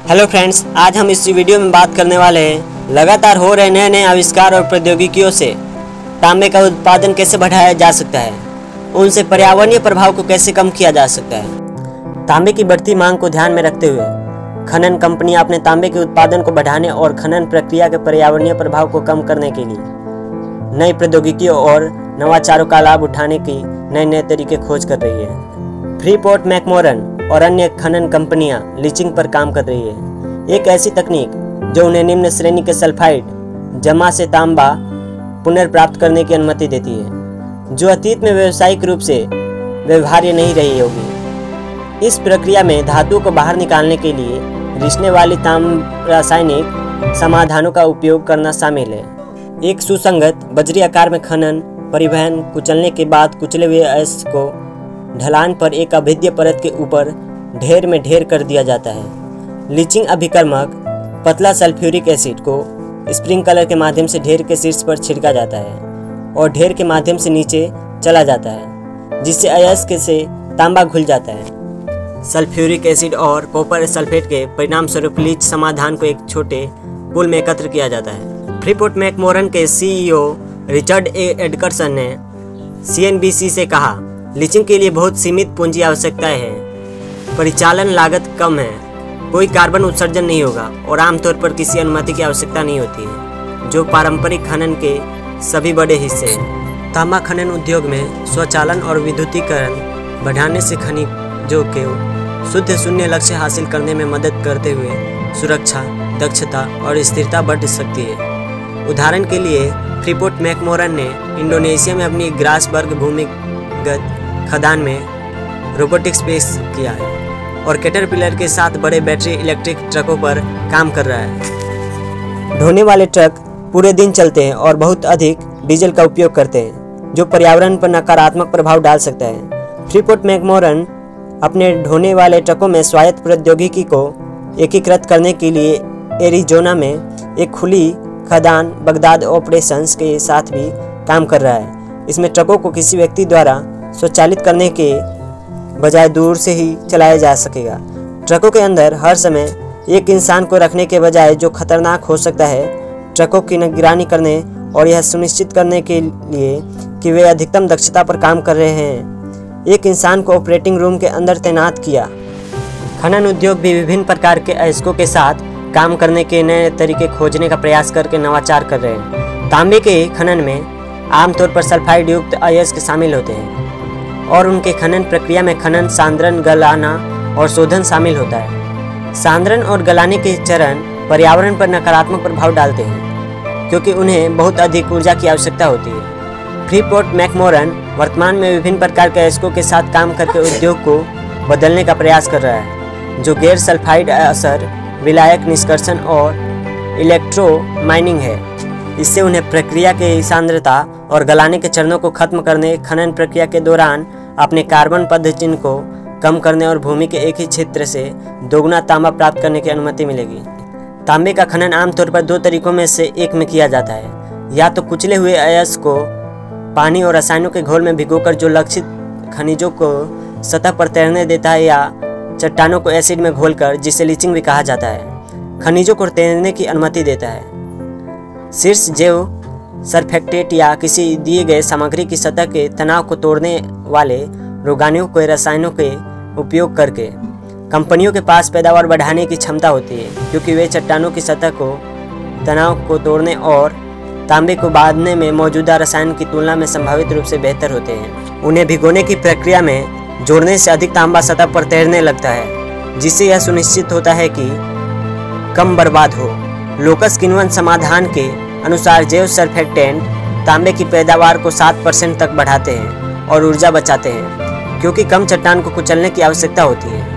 Hello friends, आज हम इस वीडियो में बात करने वाले हैं लगातार हो रहे नए नए आविष्कार और प्रौद्योगिकियों से तांबे का उत्पादन कैसे बढ़ाया जा सकता है, उनसे पर्यावरणीय प्रभाव को कैसे कम किया जा सकता है। तांबे की बढ़ती मांग को ध्यान में रखते हुए खनन कंपनियां अपने तांबे के उत्पादन को बढ़ाने और खनन प्रक्रिया के पर्यावरणीय प्रभाव को कम करने के लिए नई प्रौद्योगिकियों और नवाचारों का लाभ उठाने की नए नए तरीके खोज कर रही है। फ्रीपोर्ट मैकमोरन और अन्य खनन कंपनियां लीचिंग पर काम कर रही है, एक ऐसी तकनीक जो उन्हें निम्न श्रेणी के सल्फाइड जमा से तांबा पुनर्प्राप्त करने की अनुमति देती है, जो अतीत में व्यावसायिक रूप से व्यवहार्य नहीं रही होगी। इस प्रक्रिया में धातुओं को बाहर निकालने के लिए रिसने वाली ताम्र रासायनिक समाधानों का उपयोग करना शामिल है। एक सुसंगत बजरी आकार में खनन, परिवहन, कुचलने के बाद कुचले हुए अयस्क को ढलान पर एक अभेद्य परत के ऊपर ढेर में ढेर कर दिया जाता है। लीचिंग अभिकर्मक पतला सल्फ्यूरिक एसिड को स्प्रिंकलर के माध्यम से ढेर के शीर्ष पर छिड़का जाता है और ढेर के माध्यम से नीचे चला जाता है, जिससे अयस्क से तांबा घुल जाता है। सल्फ्यूरिक एसिड और कॉपर सल्फेट के परिणाम स्वरूप लीच समाधान को एक छोटे पूल में एकत्र किया जाता है। फ्रीपोर्ट मैकमोरन के सीईओ रिचर्ड ए एडकरसन ने CNBC से कहा, लीचिंग के लिए बहुत सीमित पूंजी आवश्यकताएं हैं, परिचालन लागत कम है, कोई कार्बन उत्सर्जन नहीं होगा और आमतौर पर किसी अनुमति की आवश्यकता नहीं होती है, जो पारंपरिक खनन के सभी बड़े हिस्से हैं। तांबा खनन उद्योग में स्वचालन और विद्युतीकरण बढ़ाने से खनिजों के शुद्ध शून्य लक्ष्य हासिल करने में मदद करते हुए सुरक्षा, दक्षता और स्थिरता बढ़ सकती है। उदाहरण के लिए फ्रीपोर्ट मैकमोरन ने इंडोनेशिया में अपनी ग्रासबर्ग भूमिगत खदान में रोबोटिक्स पेश किया है और कैटरपिलर के साथ बड़े बैटरी इलेक्ट्रिक ट्रकों पर काम कर रहा है। ढोने वाले ट्रक पूरे दिन चलते हैं और बहुत अधिक डीजल का उपयोग करते हैं, जो पर्यावरण पर नकारात्मक प्रभाव डाल सकता है। फ्रीपोर्ट मैकमोरन अपने ढोने वाले ट्रकों में स्वायत्त प्रौद्योगिकी को एकीकृत करने के लिए एरिजोना में एक खुली खदान बगदाद ऑपरेशंस के साथ भी काम कर रहा है। इसमें ट्रकों को किसी व्यक्ति द्वारा स्वचालित करने के बजाय दूर से ही चलाया जा सकेगा। ट्रकों के अंदर हर समय एक इंसान को रखने के बजाय, जो खतरनाक हो सकता है, ट्रकों की निगरानी करने और यह सुनिश्चित करने के लिए कि वे अधिकतम दक्षता पर काम कर रहे हैं, एक इंसान को ऑपरेटिंग रूम के अंदर तैनात किया। खनन उद्योग भी विभिन्न प्रकार के अयस्कों के साथ काम करने के नए तरीके खोजने का प्रयास करके नवाचार कर रहे हैं। तांबे के खनन में आमतौर पर सल्फाइड युक्त अयस्क शामिल होते हैं और उनके खनन प्रक्रिया में खनन, सांद्रण, गलाना और शोधन शामिल होता है। सांद्रण और गलाने के चरण पर्यावरण पर नकारात्मक प्रभाव डालते हैं, क्योंकि उन्हें बहुत अधिक ऊर्जा की आवश्यकता होती है। फ्रीपोर्ट मैकमोरन वर्तमान में विभिन्न प्रकार के अयस्कों के साथ काम करके उद्योग को बदलने का प्रयास कर रहा है, जो गैर सल्फाइड असर, विलायक निष्कर्षण और इलेक्ट्रो माइनिंग है। इससे उन्हें प्रक्रिया के सांद्रता और गलाने के चरणों को खत्म करने, खनन प्रक्रिया के दौरान अपने कार्बन पदचिह्न को कम करने और भूमि के एक ही क्षेत्र से दोगुना तांबा प्राप्त करने की अनुमति मिलेगी। तांबे का खनन आमतौर पर दो तरीकों में से एक में किया जाता है, या तो कुचले हुए अयस्क को पानी और रसायनों के घोल में भिगोकर, जो लक्षित खनिजों को सतह पर तैरने देता है, या चट्टानों को एसिड में घोलकर, जिसे लीचिंग भी कहा जाता है, खनिजों को तैरने की अनुमति देता है। शीर्ष जैव सरफेक्टेट या किसी दिए गए सामग्री की सतह के तनाव को तोड़ने वाले रोगाणुओं के रसायनों के उपयोग करके कंपनियों के पास पैदावार बढ़ाने की क्षमता होती है, क्योंकि वे चट्टानों की सतह को तनाव को तोड़ने और तांबे को बांधने में मौजूदा रसायन की तुलना में संभावित रूप से बेहतर होते हैं। उन्हें भिगोने की प्रक्रिया में जोड़ने से अधिक तांबा सतह पर तैरने लगता है, जिससे यह सुनिश्चित होता है कि कम बर्बाद हो। लोकस किण्वन समाधान के अनुसार जैव सरफेक्टेंट तांबे की पैदावार को 7% तक बढ़ाते हैं और ऊर्जा बचाते हैं, क्योंकि कम चट्टान को कुचलने की आवश्यकता होती है।